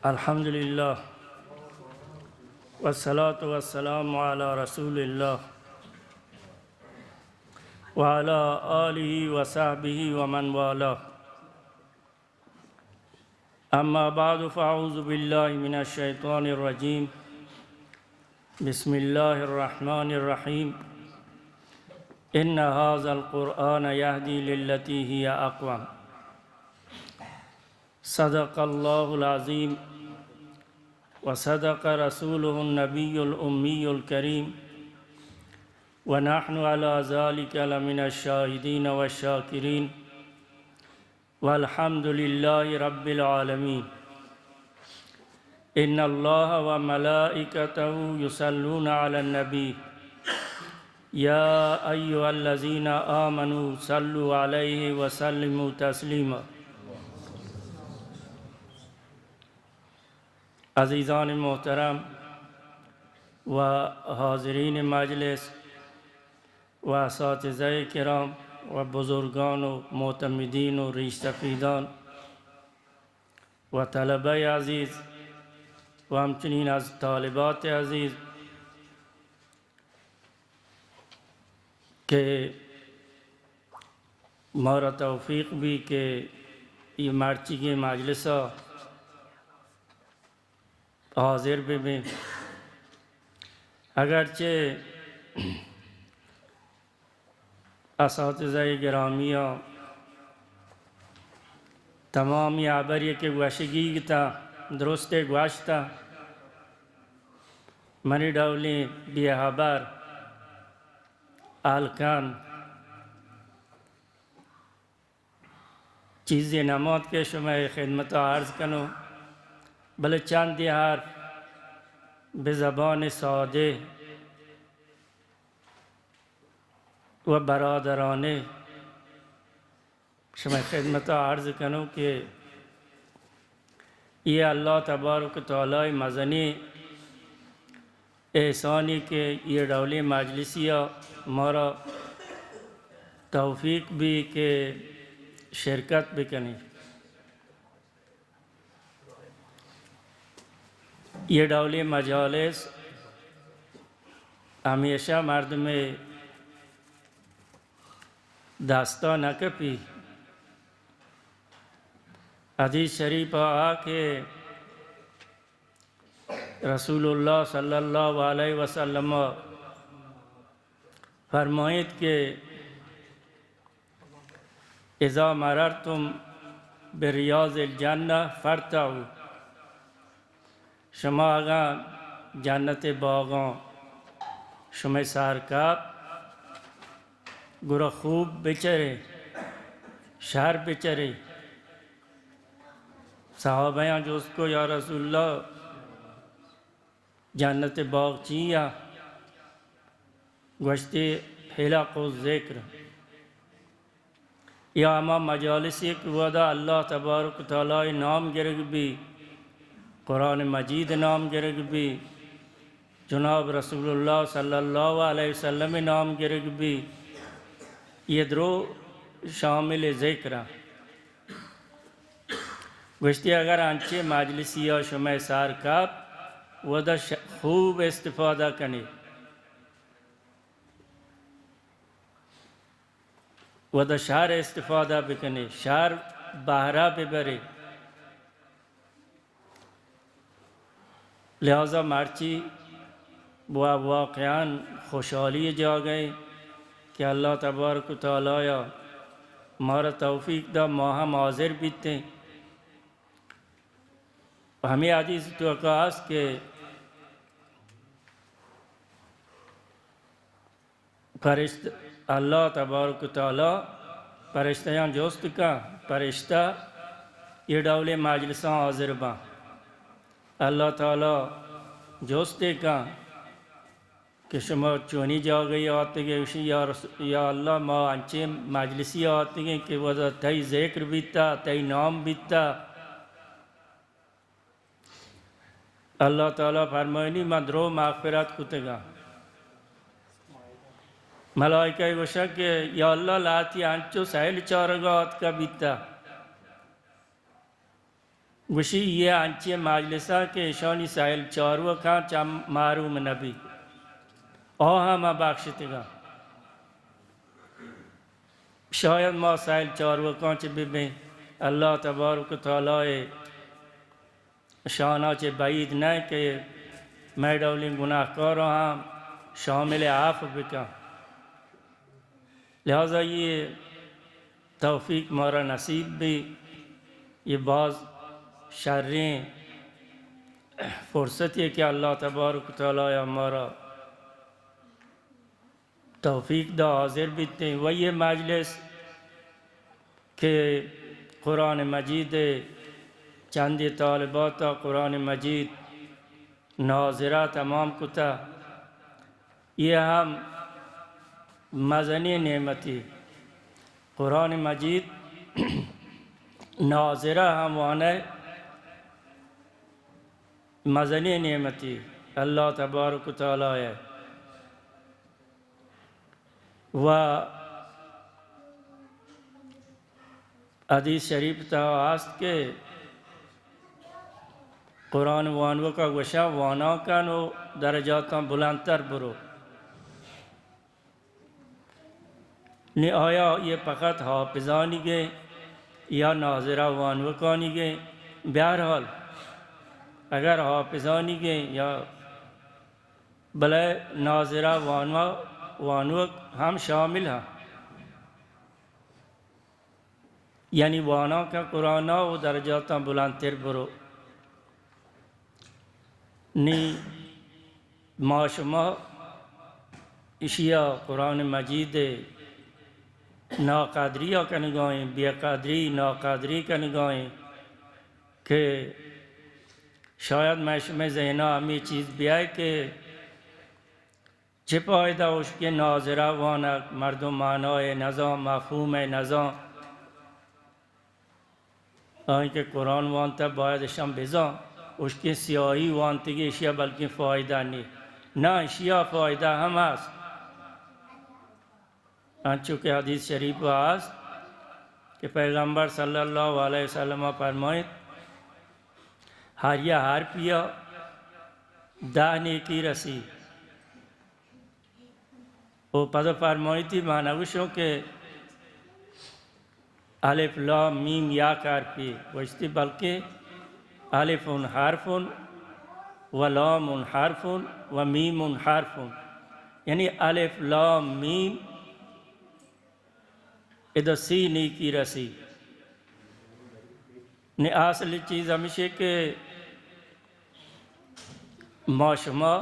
अल्हम्दुलिल्लाह वस्सलातु वस्सलामु अला रसूलिल्लाह व अला आलिहि व सहबिहि व मन वालाह। अम्मा बादु फ़अऊज़ु बिल्लाहि मिनश शैतानिर रजीम। बिस्मिल्लाहिर रहमानिर रहीम। इन्न हाज़ल क़ुरआन यहदी लिल्लती हिय अक़वम। सदक़ल्लाहुल अज़ीम व सदक़ रसूलुहुन नबियुल उम्मियुल करीम व नहनु अला ज़ालिका लमिनश शाहिदीन व शाकिरीन वल्हम्दुलिल्लाहि रब्बिल आलमीन। इन्नल्लाह व मलाइकतहु युसल्लूना अलन नबी या अय्युहल्लज़ीना आमनू सल्लु अलैहि व सल्लिमू तस्लीमा। अज़ीज़ान मोहतरम व हाज़रीन मजलिस व असातिज़ाए किराम व बुज़ुर्गान व मोतमिदीन व रिश्तफ़ीदान व तलबाए अज़ीज़ व हमचनीन अज़ तालिबात अज़ीज़ के मारा तौफ़ीक़ भी के ये मार्ची के मजलिसा हाजिर भी अगरचे असातिज़ाए गिरामिया तमाम आबरी के वशगी था दुरुस्त गुआश्ता मनी डाउली बेहबर आलकान चीज़ नमात के शुमाए खिदमत अर्ज़ कनो भले चंद यार बेज़बान सादे व बरादराने शुमाए खिदमत अर्ज़ कनो कि ये अल्लाह तबारक तआला मज़नी एहसानी के ये डौली मजलिसिया मारा तौफ़ीक़ भी के शिरकत भी कनी। ये डौली मजालिस हमेशा मर्द में दास्ता न कपी हदीस शरीफ आके रसूलुल्लाह सल्लल्लाहु अलैहि वसल्लम फरमाइत के इज़ा मररतुम बिरियाज़िल जन्नह फरताउ। शमा आगा जन्नत बागां शुमे सारकाब गुरा खूब बेचरे शहर बेचरे साहबायां जो उसको या रसूलल्लाह जन्नत बाग चिया गश्ते हिला को ज़िक्र या अमा मजालिस एक वदा अल्लाह तबारक तआला नाम गिरग भी कुरान मजीद नाम गिरग भी जनाब रसूलुल्लाह सल्लल्लाहु अलैहि वसल्लम नाम गिरग भी ये द्रो शामिल ज़िक्र गश्ती अगर अंचे मजलिसिया शुमे सार का वदा खूब इस्तिफादा कने वदा शहर इस्तिफादा बिकने शहर बहरा बेबरे लिहाजा मार्ची वाक़यान खुशहाली जा गए कि अल्लाह तबारक तआला मारा तौफ़ीक़ दा माह हाज़िर बीते हमें हदीस तो आकाश के फरिश्त अल्लाह तबारक तआला फरिश्तियाँ जोस्त का फरिश्ता ये डौले मजलिसा हाज़िर बा अल्लाह ताला जोस्ते का कि शुमा चुनी जा गई आते गए या अल्लाह माँ अंचे मजलिसी आते गए कि वह तई ज़िक्र बीता तई नाम बीता अल्लाह ताला फरमायनी मदरो माग़फ़िरत कुतेगा मलाइका वशा के या अल्लाह लाती अंचो सहल चारगात का बीता گوشی یه انچی مجلسا که شانی سایل چارو کان چم معروم نبی آها ما بخشتگا شاید ما سایل چارو کان چه ببین اللہ تبارک و تعالی شانا چه بعید نہیں کہ میں ڈولی گناہ کر رہا ہوں شامل عفو بکا لہذا یہ توفیق مارا نصیب بھی یہ بعض شریں فرصت ہے کہ اللہ تبارک و تعالی ہمارا توفیق دا حاضر بھی تھے وہ یہ مجلس کہ قرآن مجید چند طالبات قرآن مجید ناظرہ تمام کتا یہ ہم مزنی نعمتی قرآن مجید ناظرہ ہم وانے مزنی نعمتی اللہ تبارک و تعالی ہے و حدیث شریف تا آست کے قرآن وانو کا وشا وانا کانو درجاتاں بلندتر برو نی آیا یہ فقط حافظانی گئے یا ناظرہ وانو کانی گئے بہرحال اگر حافظانی گئے یا بلے ناظرہ وانو ہم شامل ہیں یعنی وانا کا قرآن و درجاتاں بلندتر برو نی ما شما اشیا قرآن مجید ناقادریہ کا نگاہیں بے قادری ناقادری کا نگاہیں کہ شاید میں شما ذہنہ ہمیں چیز بیائے کہ چھپائدہ اس کے ناظرہ وانا مردم معنی نظام مفہوم نظام آئیں کہ قرآن وانتا باید شم بزان اس کے سیاہی وانتگی اشیاء بلکہ فائدہ نہیں نہ اشیاء فائدہ ہم آس چونکہ حدیث شریف آس کہ پیغمبر صلی اللہ علیہ وسلم فرمائے ہر یا ہر پیا دہنے کی رسی وہ پدہ فرمائی تھی معنوشوں کے الف لام میم یا کار پی وشتی بلکہ الف حرف و لام حرف و میم حرف یعنی الف لام میم ادھا سی نی کی رسی نے اصل چیز ہمیشہ کہ ما شما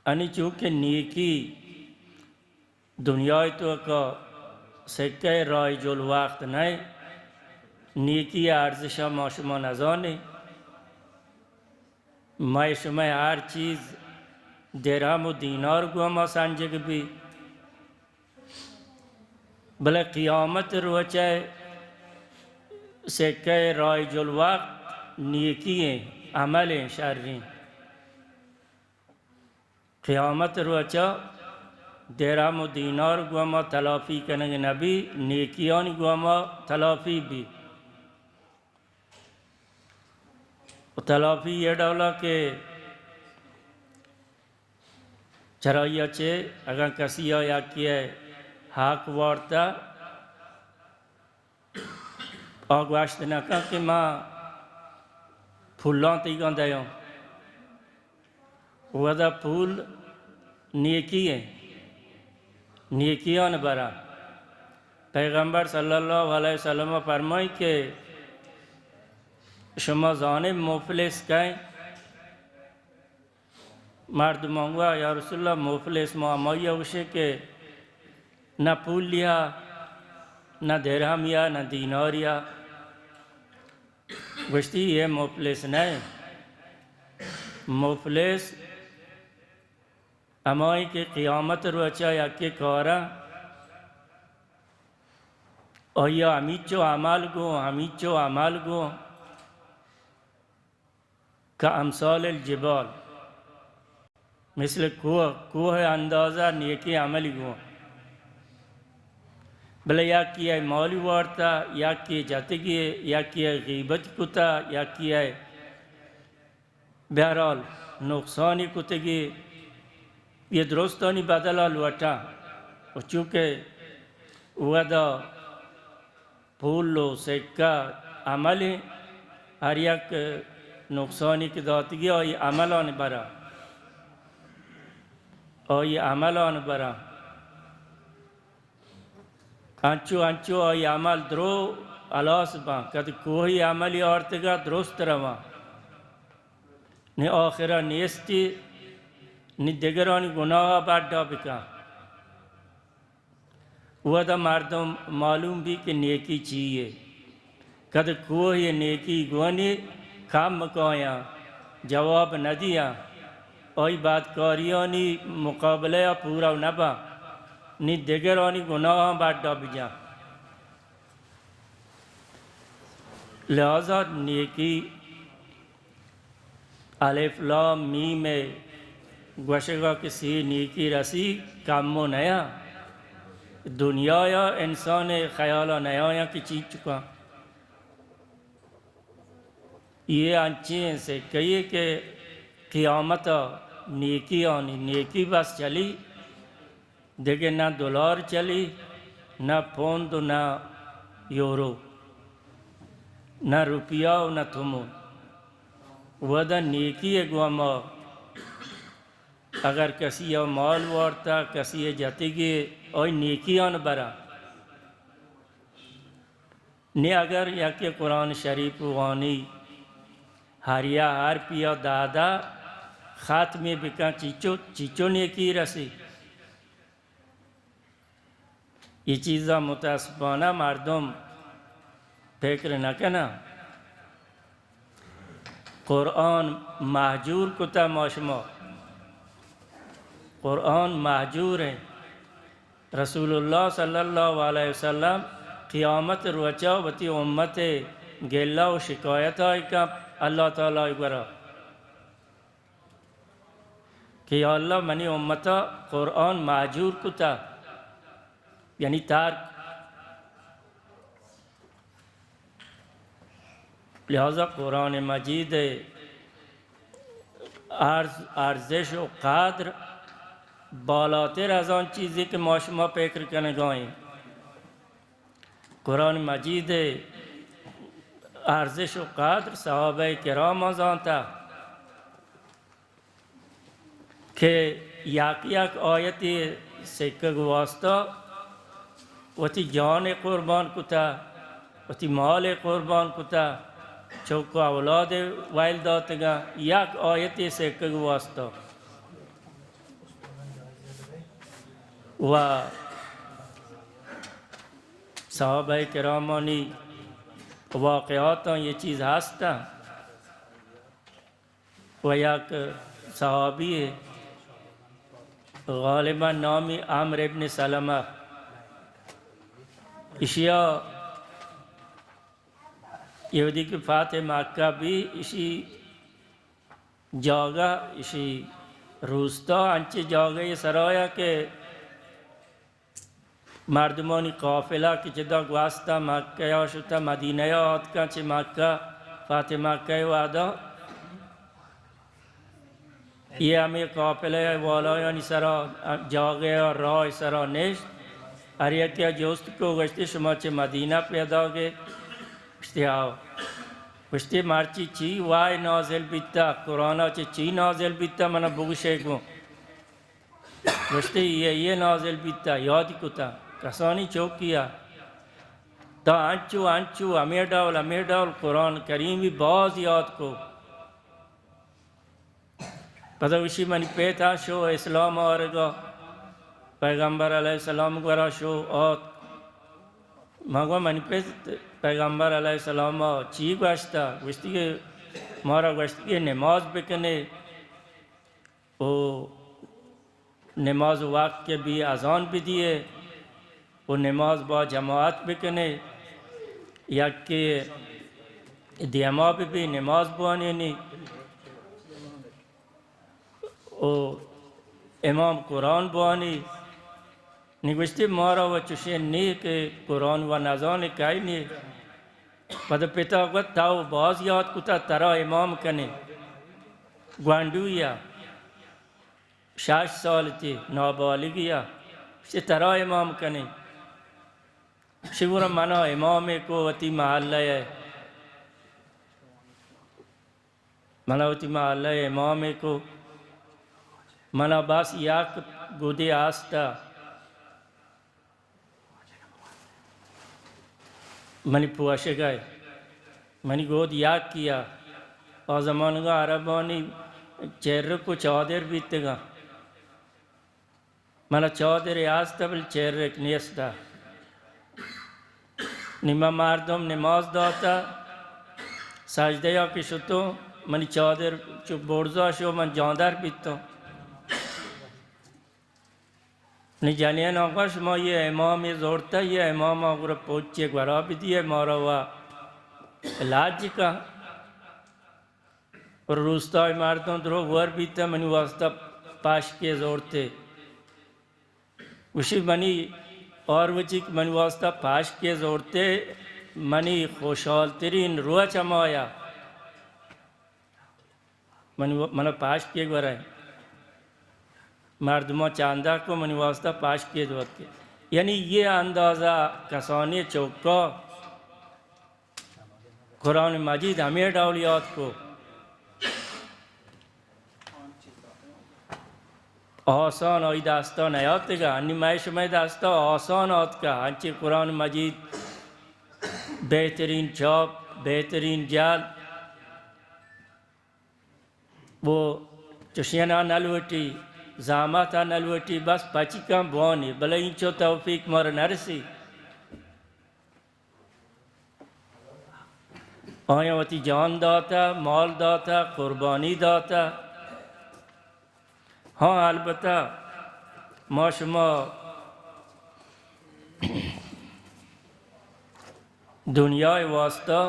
انی چونکہ نیکی دنیای تو کا سکہ رائج الوقت نہیں نیکی ارزشہ ما شما نزانے ما شما ہر چیز درہم و دینار کو ما سنجگ بھی بلے قیامت روچے سکہ رائج الوقت نیکی ہیں عمل ہیں شریں قیامت روچہ درہم و دینار کو ما تلافی کرنگ نبی نیکیان کو ما تلافی بھی تلافی یہ ڈولا کہ چرائیہ چے اگر کسی آیا کیا حق وارتا آگواشت نکا کہ ماں پھولان تیگان دیوں ودا پھول نیکی ہے نیکیان برا پیغمبر صلی اللہ علیہ وسلم فرمائی کہ شما جانب مفلس کہیں مرد مانگوا یا رسول اللہ مفلس معاملہ اسے کہ نہ پھول لیا نہ درہم یا نہ دینار یا گوشتی یہ مفلس نہیں مفلس امائی کہ قیامت روچا یا کہ کارا اور یا ہمیچو عمال گو کا امثال الجبال مثل کوہ اندازہ نیکی عملی گو بله یکی مالی وارتا، یکی جاتگی، یکی غیبت کتا، یکی بهرحال نقصانی کتگی. یہ درستانی بدلا لوٹا و چونکہ ودا پھول و سکہ عمل ہر یک نقصانی کی داتگی آئی عملان برا، آئی عملان برا انچو آئی عمل درو علاس با کد کوئی عملی آرتگا درست روا نی آخرہ نیستی نی دیگرانی گناہ بڑا بکا. ودا مردم معلوم بھی کہ نیکی چیئے کد کوئی نیکی گونی کام مکایا جواب نہ دیا آئی بات کاریانی مقابلہ پورا نبا نی دیگرانی گناہ بڑا بجا. لہذا نیکی الف لام میم گوشگا کسی نیکی رسی کامو نیا دنیا یا انسان خیالا نیا یا کی چیز چکا. یہ انچیں سے کہیے کہ قیامت نیکی آنی نیکی بس چلی دیکھے نہ دولار چلی نہ پوند نہ یورو نہ روپیہ نہ تھمو ودا نیکی گواما اگر کسی مال وارتا کسی جاتگی اور نیکی آن برا نے اگر یا کہ قرآن شریف وانی ہریا ہر پیا دادا خاتمے بکا چیچو نیکی رسی. یہ چیزا متاسفانہ مردم فکر نہ کنا. قرآن محجور کتا ماشما قرآن محجور ہے. رسول اللہ صلی اللہ علیہ وسلم قیامت روچا وتی امت گیلا و شکایت آئی کا اللہ تعالیٰ برا کہ یا اللہ منی امتا قرآن محجور کتا یعنی تارک. لہذا قرآن مجید ارزش و قدر بالاتر از آن چیزی که ما شما فکر کنگاییم. قرآن مجید ارزش و قدر صحابه کرام از آن تا که یک آیتی سکه گواستا وتی جان قربان کتا وتی مال قربان کتا چوکو اولاد وائل داتگا یک آیتی سکه گواستا و صحابہ کرامانی واقعات یہ چیز ہستا و یک صحابی غالباً نامی عمرو ابن سلمہ اشیا یہودی کی فاتح مکہ بھی اسی جاگہ اسی روستا انچے جاگہ یہ سرایا کہ مردمانی قافلہ کی جدا گواستا مکہ یا شتا مدینہ یا آتکا چھ مکہ فاتح مکہ وعدہ یہ ہمیں قافلہ والا یعنی سرا جاگہ اور راہ سرا نشت اریتیا جوست کو گشتی شما چھ مدینہ پیدا گئے گشتی آو گشتی مارچی چی وای نازل بیتا قرآن چی نازل بیتا منا بگوشے گو گشتی یہ نازل بیتا یادی کتا کسانی چوک کیا تا انچو امیر ڈاول قرآن کریمی باز یاد کو پتہ وشی منی پیتا شو اسلام آرگا پیغمبر علیہ السلام گورا شو آت مگو منی پیت پیغمبر علیہ السلام چی گوشتا گوشتی کہ مارا گوشتی کہ نماز بکنے وہ نماز وقت کے بھی اذان بھی دیے وہ نماز با جماعت بکنے یا کہ دیما بھی نماز بوانے نہیں او امام قرآن بوانی نگوشتی ما را و چوشی نی که قرآن و نزان کهی نی. پد پیتا گفت تاو باز یاد کتا ترا امام کنه. گواندویا 6 سال تی نابالغیا شتی ترا امام کنه. شگورم منا امام کو وتی محله ہے. منا وتی محله امام کو منا باس یک گودی آستا منی پوشه گئے منی گود یک کیا اور زمانگا عربانی چہر کو چادر بیتے گا منا چادر آستا بل چہر ایک نیستا نیمہ مردم نماز داتا سجده یا که شدو منی چادر چو برزا شو من جاندر بیتو نی جانیان آقا شما یه امامی زورتا یه امام آقا را پوچی گورا بیدیه مارا و علاج کا اور روستای مردم درو ور بیتا منی واسطہ پاش کے زورتے وشی منی اور وچی منی واسطہ پاش کے زورتے منی خوشحال ترین روح چمایا منی پاش کے گورا ہے مردمہ چاندہ کو منی واسطہ پاش کے دوت کے یعنی یہ اندازہ کسانی چوکا قرآن مجید ہمیں ڈاولیات کو آسان آئی داستان آیات گا انی میں شمع داستا آسان آت کا ہنچی قرآن مجید بہترین چاپ بہترین جال وہ چشینا نلوٹی زاماتا نلوٹی بس پچی کم بوانی بلا انچو توفیق مار نرسی آیا وتی جان داتا مال داتا قربانی داتا ہاں البتہ ما شما دنیا واسطہ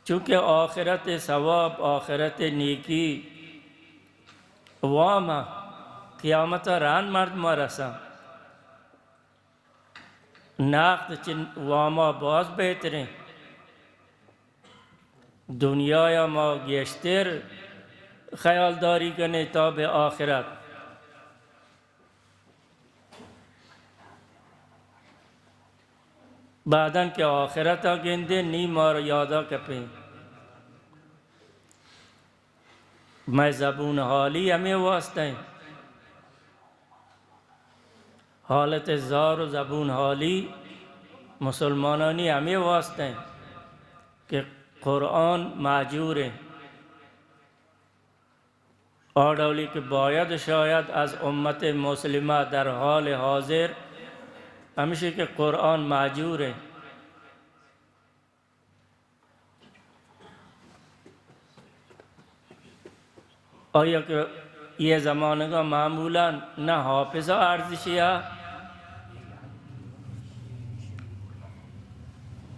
چونکہ آخرت ثواب آخرت نیکی واما قیامت ران مرد ما رسا ناقد چن واما باز بہترین دنیا یا ما گیشتر خیال داری کنے تاب آخرت بعدن کہ آخرت گندے نی مار یادا کپیں میں زبون حالی ہمیں واسطہ ہیں حالت زار و زبون حالی مسلمانانی ہمیں واسطہ ہیں کہ قرآن معجور ہے اور دولی کہ باید شاید از امت مسلمہ در حال حاضر ہمیشہ کہ قرآن معجور ہے اور یہ زمانہ کا معمولا نہ حافظہ ارزشیہ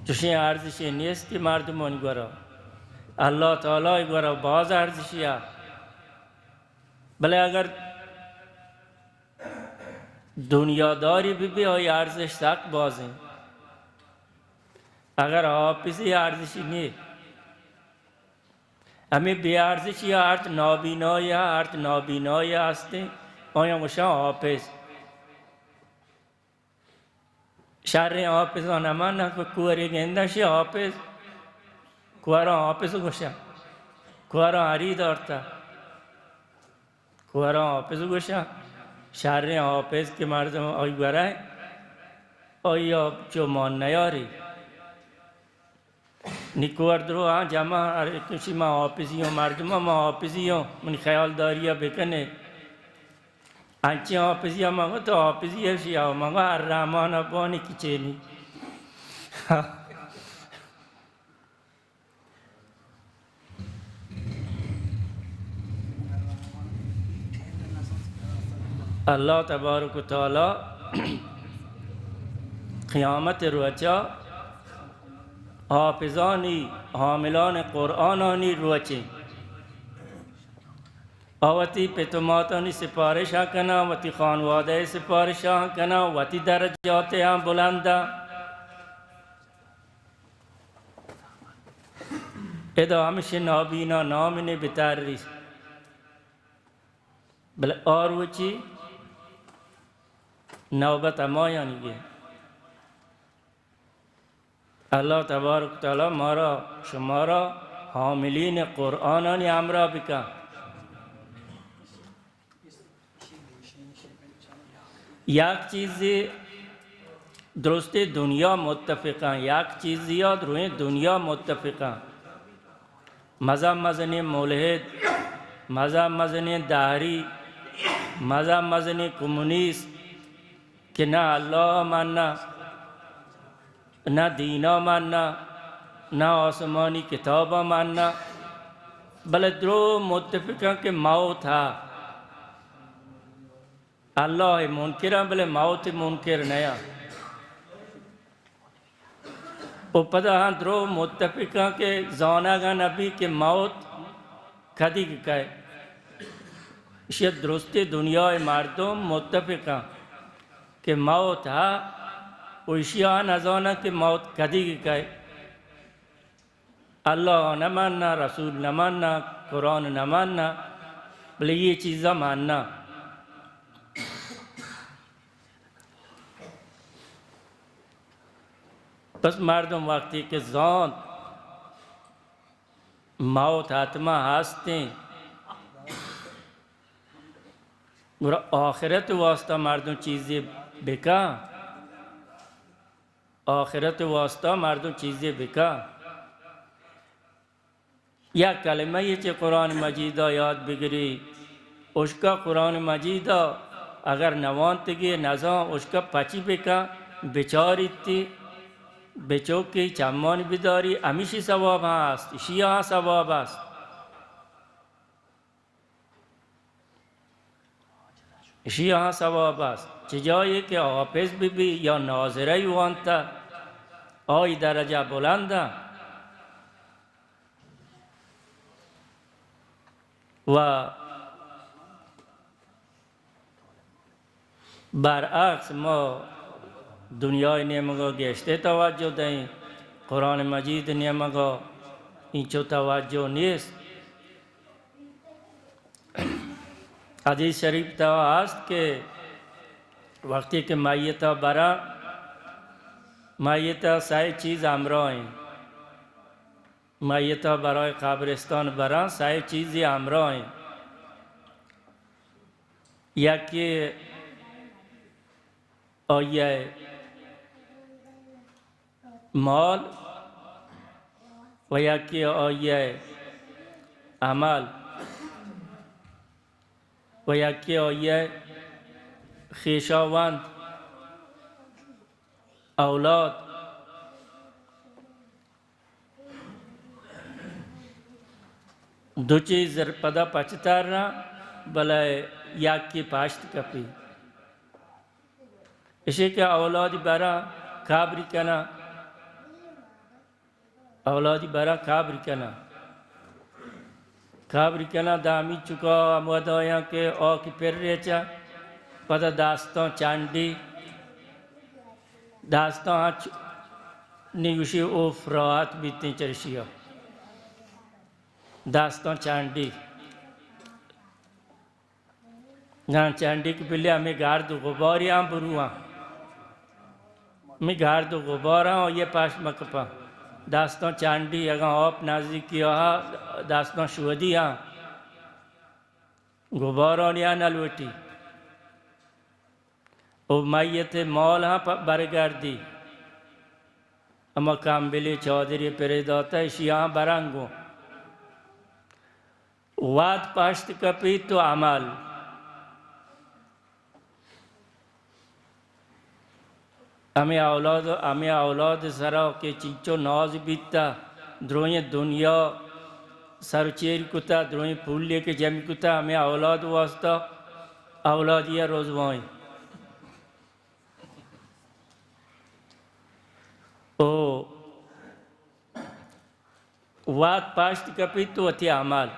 چوشیں ارزشی نیستی مردمان گورا اللہ تعالی گورا باز ارزشیہ بلے اگر دنیا داری بھی ہوئی ارزش تک باز ہیں اگر حافظی ارزشی نہیں ہمیں بے ارزشی ارت نابینایا ارت نابینایا ہستے آیا مشاہ حافظ شر حافظ آنمانا کوری گندہ شی حافظ کوارا حافظ گوشا کوارا ہری دارتا کوارا حافظ گوشا شر حافظ کے مردم آئی گوارا ہے آیا جو مان نیاری نیکوار درو ہاں جمع کسی ما حافظی ہوں مردمہ ما حافظی ہوں منی خیال داریہ بکنے انچی حافظی ہوں مانگو تو حافظی ہے شیعہ مانگو الرحمن ابانی کی چینی اللہ تبارک و تعالی قیامت روچا حافظانی حاملان قرآنانی روچے آوتی پتوماتانی سپارش ها کنا وتی خانواده سپارش ها کنا وتی درجات ها بلنده ادا همش نابینا نامنه بتری بل اور وچی نوبت ما یعنی گه اللہ تبارک تعالی مارا شمارا حاملین قرآنانی امرا بکن یک چیزی درست دنیا متفقان یک چیزی یاد روی دنیا متفقان مذہب مزنی ملحد مذہب مزنی دہری مذہب مزنی کمونیست کہ نہ اللہ ماننا نہ دینہ ماننا نہ آسمانی کتابہ ماننا بلکہ درو متفقان کہ موت ہے اللہ منکرہ بلے موت منکر نیا وہ پتہ ہاں درو متفقان کہ زانگا نبی کے موت کدی کہے شاید درست دنیا مردم متفقان کہ موت ہے وہ اشیاء نزانا کہ موت کدی کہے اللہ نہ ماننا رسول نہ ماننا قرآن نہ ماننا بلے یہ چیزیں ماننا پس مردم وقتی کہ زان موت حتما هستیں گورا آخرت واسطہ مردم چیزیں بکا آخرت واسطہ مردم چیزیں بکا یا کلمہ یہ چے قرآن مجیدہ یاد بگری اس کا قرآن مجیدہ اگر نوانتگی نزان اس کا پچی بکا بچاری تی بچوکی چمان بداری ہمیشی ثواب هست شیعہ ثواب است شیعہ ثواب است چجایی که حافظ بی یا ناظره وانتا آی درجه بلنده و برعکس ما دنیای نیمگا گشته توجه دهیم قرآن مجید نیمگا اینچو توجه نیست حدیث شریف تا هست که وقتی که میتا برا میتا سه چیز همراه ہیں میتا برای قبرستان برا سه چیزی همراه ہیں یکی آیه مال و یکی آیه عمل و یکی آیه خویشاوند اولاد دو چیز پدا پچتر را بلای یکی پاشت کپی اسی که اولادی برا کابری کنا اولادی برا کابری کنا دامی چکا امود آیا که آکی پر ریچا پدا داستان چاندی داستان نیوشی اوف راحت بیتیں چرشیا داستان چاندی نان چاندی کے پہلے ہمیں گارد غباری ہم بروہاں میں گارد غبار ہوں یہ پاش مکپا داستان چاندی اگاں آپ نازی کیا داستان شودی ہاں غباران یا نلوٹی او میت مال ہاں برگردی اما کامبلی چودری پریداتا اشیاں برنگو واد پاشت کپی تو عمل ہمیں اولاد سرا کے چیچو ناز بیتا دروئیں دنیا سر چیر کتا دروئیں پھول لے کے جمع کتا ہمیں اولاد واسطہ اولادیہ روزوائیں او واد پاشت کپی تو اتی عمل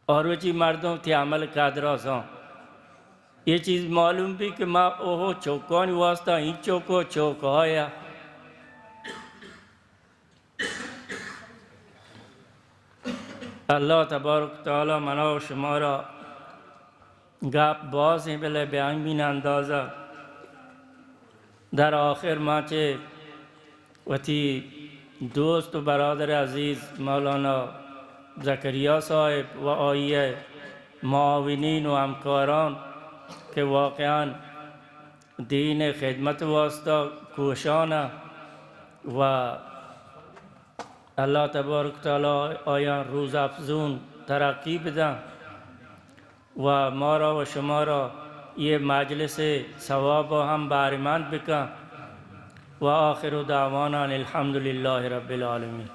और वची मर्दों थे अमल कादरा सा ये चीज़ मालूम भी कि माँ ओहो चौकों वास्ता ही चौको चौक आया अल्लाह तबारक तआला मना व शुमारा गाप बाज़ हैं बले बयान भी ना अंदाज़ा در आखिर माचे वती दोस्त व बरदर अज़ीज़ मौलाना ज़करिया साहिब व आइए मुआविनीन व हमकारान के वाक़यान दीन खिदमत वास्ता कोशाना व अल्लाह तबारक तआला आया रोज़ अफजून तरक्की बदा व मारा व शुमारा ये मजलिस सवाब हम बारिमान बिका व आखिर दावाना अल्हम्दुलिल्लाहि रब्बिल आलमीन।